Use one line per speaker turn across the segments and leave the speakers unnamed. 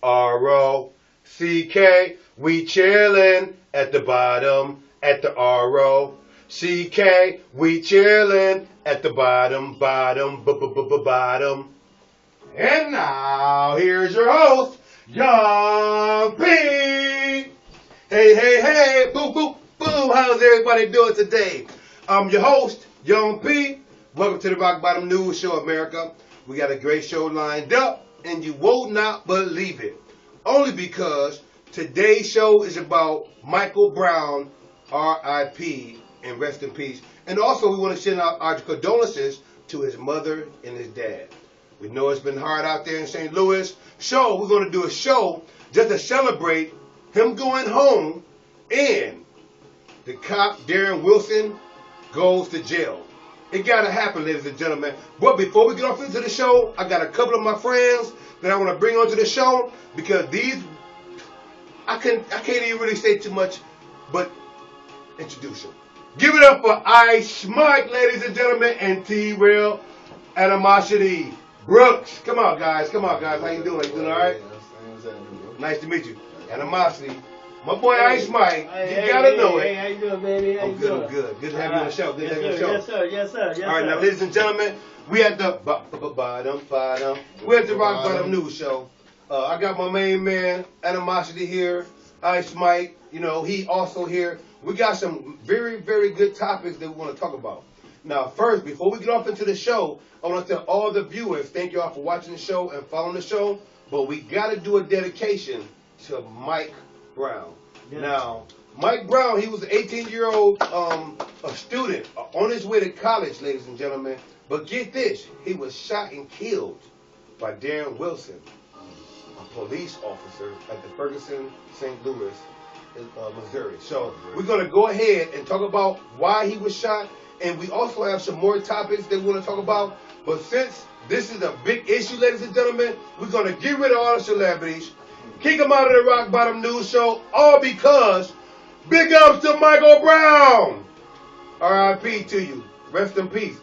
R-O-C-K. We chillin' at the bottom at the R-O-C-K. We chillin' at the bottom, bottom. And now here's your host, Young P. Hey, boo, boo, boo. How's everybody doing today? I'm your host, Young P. Welcome to the Rock Bottom News Show, America. We got a great show lined up, and you will not believe it. Only because today's show is about Michael Brown, R.I.P., and rest in peace. And also, we want to send out our condolences to his mother and his dad. We know it's been hard out there in St. Louis. So we're going to do a show just to celebrate him going home, and the cop, Darren Wilson, goes to jail. It got to happen, ladies and gentlemen. But before we get off into the show, I got a couple of my friends that I want to bring onto the show because these, I can't even really say too much, but introduce them. Give it up for Ice Mike, ladies and gentlemen, and T-Rail Animosity Brooks. Come on, guys. How you doing? You doing all right? Nice to meet you. Animosity. My boy Ice Mike. You gotta know it.
Hey, how you doing, baby?
I'm good. Good to have you on the show. Good to have you on the show.
Yes, sir.
All right, now, ladies and gentlemen, we at the bottom. We're at the Rock Bottom News Show. I got my main man, Animosity here. Ice Mike, he also here. We got some very, very good topics that we want to talk about. Now, first, before we get off into the show, I want to tell all the viewers, thank you all for watching the show and following the show. But we got to do a dedication to Mike Brown. Yes. Now, Mike Brown, he was an 18-year-old a student on his way to college, ladies and gentlemen. But get this, he was shot and killed by Darren Wilson, a police officer at the Ferguson, St. Louis, Missouri. So we're going to go ahead and talk about why he was shot. And we also have some more topics that we want to talk about. But since this is a big issue, ladies and gentlemen, we're going to get rid of all the celebrities, kick them out of the Rock Bottom News Show, all because big ups to Michael Brown. R.I.P. to you. Rest in peace.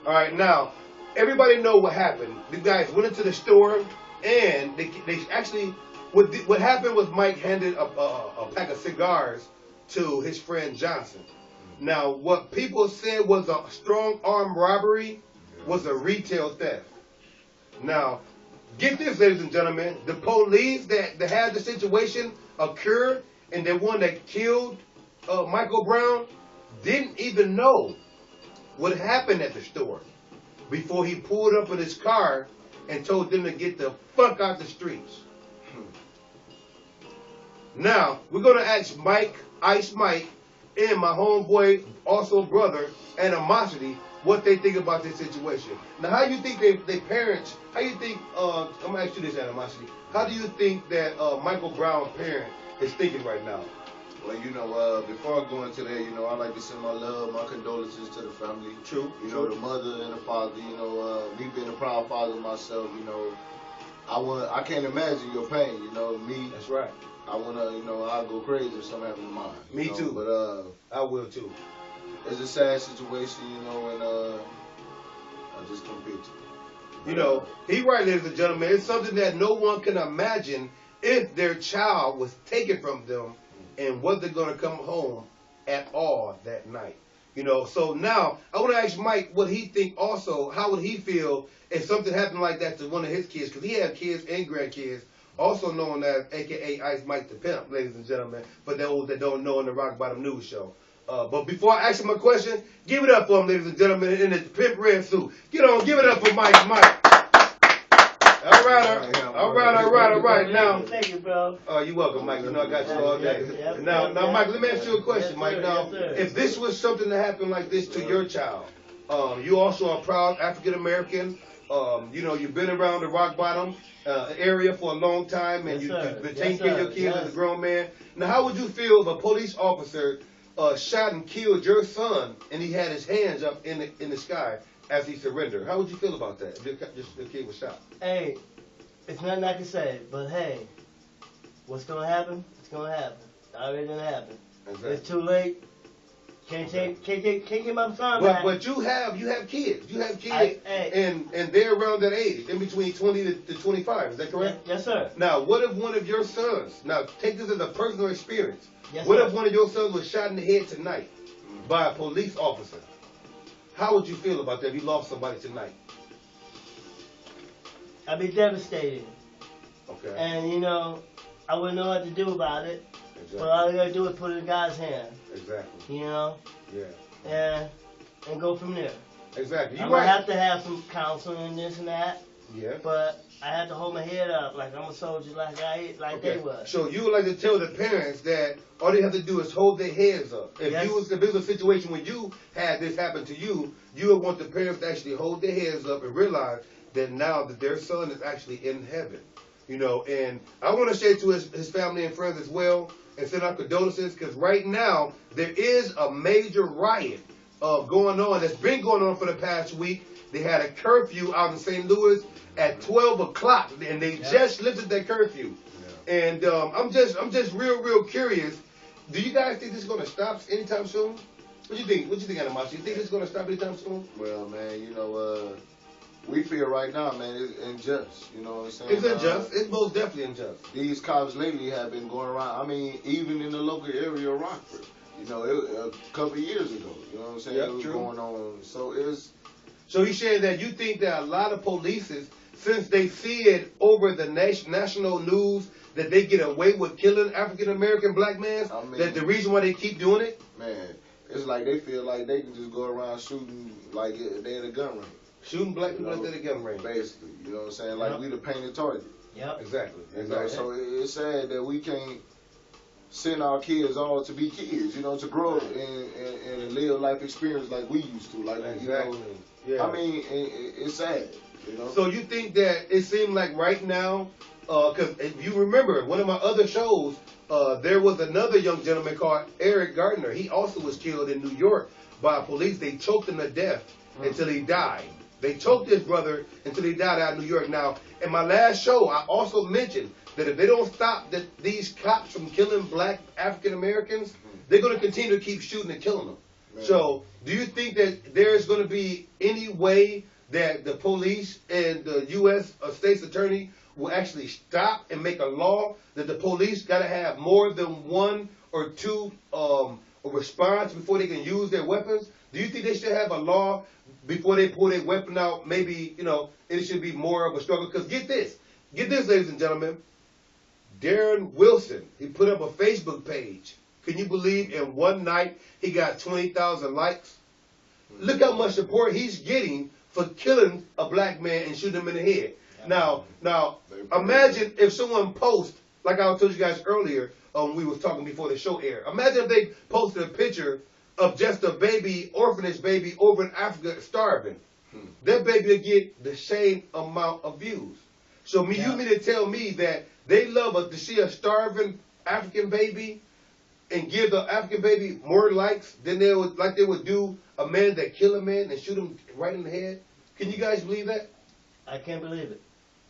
All right, now, everybody know what happened. The guys went into the store, and they actually, what happened was Mike handed a pack of cigars to his friend Johnson. Now, what people said was a strong arm robbery was a retail theft. Now, get this, ladies and gentlemen. The police that had the situation occur and the one that killed Michael Brown didn't even know what happened at the store before he pulled up in his car and told them to get the fuck out the streets. Now, we're going to ask Ice Mike, and my homeboy, also brother, Animosity, what they think about this situation. Now, how do you think they parents, how do you think, I'm going to ask you this, Animosity, how do you think that Michael Brown parent is thinking right now?
Well, before I go into that, I like to send my love, my condolences to the family.
True.
The mother and the father, me being a proud father myself, I can't imagine your pain, me.
That's right.
I want to, I'll go crazy if something happens to mine.
Me too.
But,
I will too.
It's a sad situation, and I just can't picture.
He right, ladies and gentlemen. It's something that no one can imagine if their child was taken from them and wasn't going to come home at all that night. So now I want to ask Mike what he think also. How would he feel if something happened like that to one of his kids? Because he had kids and grandkids, also known as AKA Ice Mike the Pimp, ladies and gentlemen, for those that don't know in the Rock Bottom News Show. But before I ask him a question, give it up for him, ladies and gentlemen, in the pimp red suit. Give it up for Mike. All right. Now,
thank you, bro.
You're welcome, Mike. I got you all day. Now, Mike, let me ask you a question, Mike. Now, if this was something that happened like this to your child, you also are proud African American. You've been around the Rock Bottom area for a long time, and you've been taking care of your kids as a grown man. Now, how would you feel if a police officer shot and killed your son, and he had his hands up in the sky as he surrendered? How would you feel about that if the kid was shot?
Hey, it's nothing I can say, but hey, what's going to happen? It's going to happen. It's already going to happen.
Exactly.
It's too late. Can't get my son
But
back.
but you have kids. You have kids,
hey.
and they're around that age, in between 20 to 25. Is that correct?
Yes, sir.
Now, what if one of your sons? Now, take this as a personal experience.
Yes,
what
sir.
if one of your sons was shot in the head tonight by a police officer? How would you feel about that if you lost somebody tonight?
I'd be devastated.
Okay.
And, you know, I wouldn't know what to do about it.
Exactly.
But all I gotta do is put it in God's hand.
Exactly.
You know?
Yeah.
And go from there.
Exactly.
I'm
You're
gonna
right.
have to have some counseling and this and that.
Yeah.
But I have to hold my head up like I'm a soldier, like they was.
So you would like to tell the parents that all they have to do is hold their heads up. If
Yes.
if it was a situation when you had this happen to you, you would want the parents to actually hold their heads up and realize that now that their son is actually in heaven. You know, and I want to say to his family and friends as well, and send our condolences, because right now there is a major riot going on that's been going on for the past week. They had a curfew out in St. Louis at 12 o'clock, and they just lifted that curfew. Yeah. And I'm just real curious. Do you guys think this is going to stop anytime soon? What do you think? What do you think, Animasha? You think this is going to stop anytime soon?
Well, man, you know, we feel right now, man, it's unjust. You know what I'm saying?
It's unjust. It's most definitely unjust.
These cops lately have been going around. I mean, even in the local area of Rockford. You know, a couple of years ago. You know what I'm saying?
Yep,
it was
true.
going on. So it's.
So he's saying that you think that a lot of polices, since they see it over the national news, that they get away with killing African American black men,
I mean,
that the reason why they keep doing it?
Man, it's like they feel like they can just go around shooting like they're in a gun range.
Shooting black people at the gun range.
Basically, you know what I'm saying? Like we the painted target.
Yep.
Exactly.
You know, so it's sad that we can't send our kids all to be kids, you know, to grow up and live life experience like we used to. Like,
Exactly.
you know,
Yeah.
I mean, it's sad, you know.
So you think that it seemed like right now, because if you remember, one of my other shows, there was another young gentleman called Eric Gardner. He also was killed in New York by police. They choked him to death until he died. They choked his brother until he died out in New York. Now, in my last show, I also mentioned that if they don't stop these cops from killing black African Americans, they're going to continue to keep shooting and killing them. Man. So, do you think that there's going to be any way that the police and the U.S. State's Attorney will actually stop and make a law that the police got to have more than one or two response before they can use their weapons? Do you think they should have a law before they pull their weapon out? Maybe, you know, it should be more of a struggle. Because get this, ladies and gentlemen. Darren Wilson, he put up a Facebook page. Can you believe in one night he got 20,000 likes? Look how much support he's getting for killing a black man and shooting him in the head. Now, imagine if someone posts, like I told you guys earlier, we was talking before the show aired. Imagine if they posted a picture of just a baby, orphanage baby over in Africa starving. That baby would get the same amount of views. So you mean to tell me that they love to see a starving African baby and give the African baby more likes than they would do a man that kill a man and shoot him right in the head? Can you guys believe that?
I can't believe it.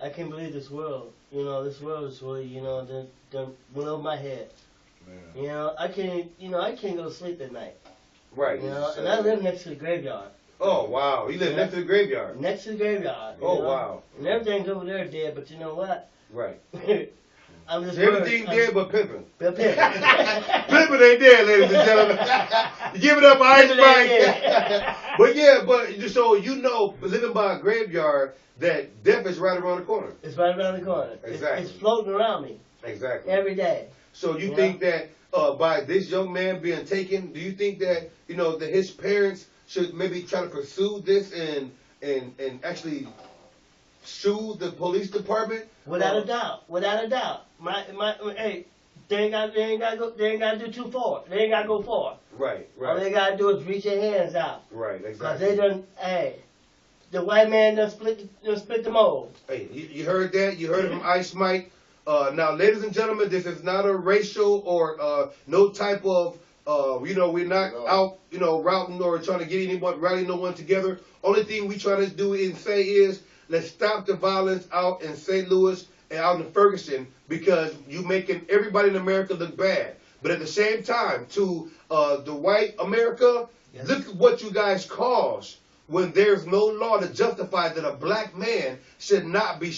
I can't believe this world. You know, this world is really, you know, the went over my head. Man. You know, I can't go to sleep at night.
Right.
You know, and I live next to the graveyard.
Oh, wow. You live next to the graveyard?
Next to the graveyard.
Oh, wow.
And everything's over there dead, but you know what?
Right.
I'm just
everything dead but pimping.
But pimping.
Pimping ain't dead, ladies and gentlemen. Give it up, Ice Mike. But yeah, so you know, living by a graveyard, that death is right around the corner.
It's right around the corner.
Exactly.
It's floating around me.
Exactly.
Every day.
So you think that by this young man being taken, do you think that, you know, that his parents should maybe try to pursue this and actually sue the police department?
Without a doubt. Without a doubt. Hey, they ain't got to do too far. They ain't got to go far.
Right.
All they got to do is reach their hands out.
Right. Exactly.
Because they done, the white man done split the mold.
Hey, you heard that? You heard it from Ice Mike. Now, ladies and gentlemen, this is not a racial or no type of, we're not out, routing or trying to get anyone, rally no one together. Only thing we try to do and say is, let's stop the violence out in St. Louis and out in Ferguson, because you making everybody in America look bad. But at the same time, to the white America,
Yes.
look at what you guys cause when there's no law to justify that a black man should not be